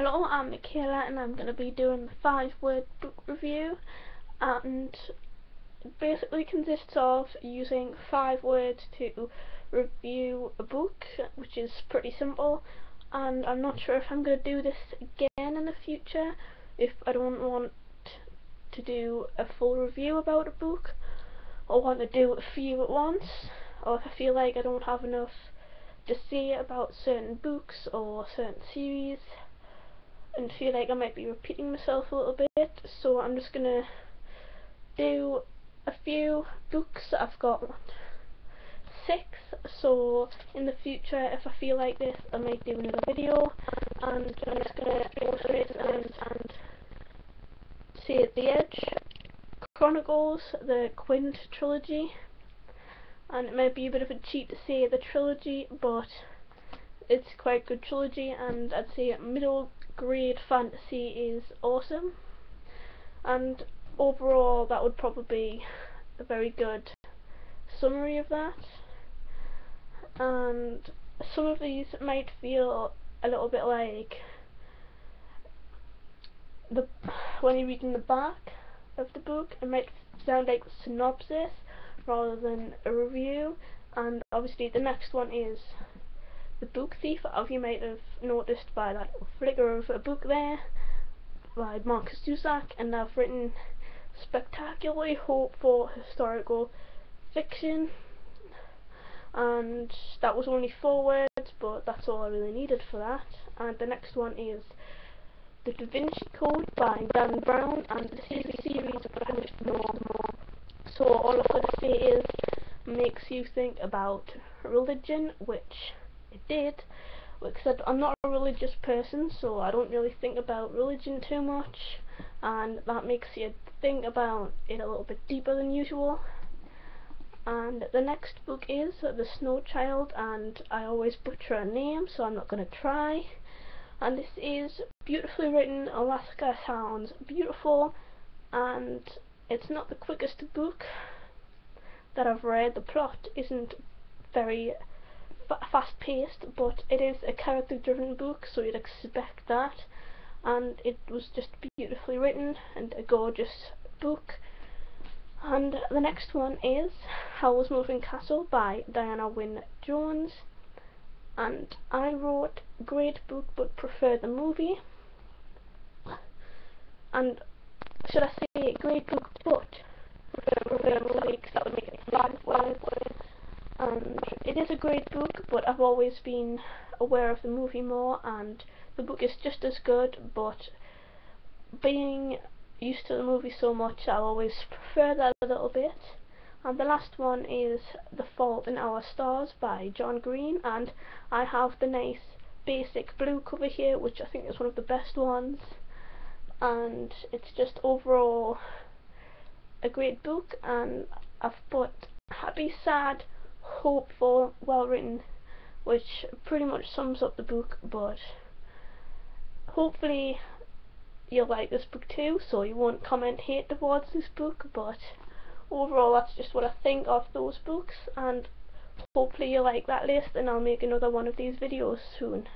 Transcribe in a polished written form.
Hello, I'm Michaela and I'm going to be doing the 5-word book review, and it basically consists of using 5 words to review a book, which is pretty simple, and I'm not sure if I'm going to do this again in the future if I don't want to do a full review about a book, or want to do a few at once, or if I feel like I don't have enough to say about certain books or certain series and feel like I might be repeating myself a little bit. So I'm just gonna do a few books. I've got 6, so in the future if I feel like this I might do another video, and I'm just gonna go straight to them and say The Edge Chronicles, the Quint trilogy, and it might be a bit of a cheat to say the trilogy, but it's quite a good trilogy, and I'd say middle grade fantasy is awesome, and overall that would probably be a very good summary of that. And some of these might feel a little bit like when you're reading the back of the book, it might sound like a synopsis rather than a review. And obviously the next one is The Book Thief, as you might have noticed by that flicker of a book there, by Marcus Zusak, and I've written spectacularly hopeful historical fiction, and that was only 4 words, but that's all I really needed for that. And the next one is The Da Vinci Code by Dan Brown, and this is a series I've finished more. So all I've got to say is, makes you think about religion, which it did, except I'm not a religious person, so I don't really think about religion too much, and that makes you think about it a little bit deeper than usual. And the next book is The Snow Child, and I always butcher a name, so I'm not going to try. And this is beautifully written. Alaska sounds beautiful, and it's not the quickest book that I've read. The plot isn't very fast paced, but it is a character driven book, so you'd expect that, and it was just beautifully written and a gorgeous book. And the next one is Howl's Moving Castle by Diana Wynne Jones, and I wrote great book but prefer the movie. And should I say great book but prefer the movie, because that would make it 5 words. And it is a great book, but I've always been aware of the movie more, and the book is just as good, but being used to the movie so much, I'll always prefer that a little bit. And the last one is The Fault in Our Stars by John Green, and I have the nice basic blue cover here, which I think is one of the best ones, and it's just overall a great book. And I've put happy, sad, hopeful, well written, which pretty much sums up the book, but hopefully you'll like this book too, so you won't comment hate towards this book. But overall that's just what I think of those books, and hopefully you like that list, and I'll make another one of these videos soon.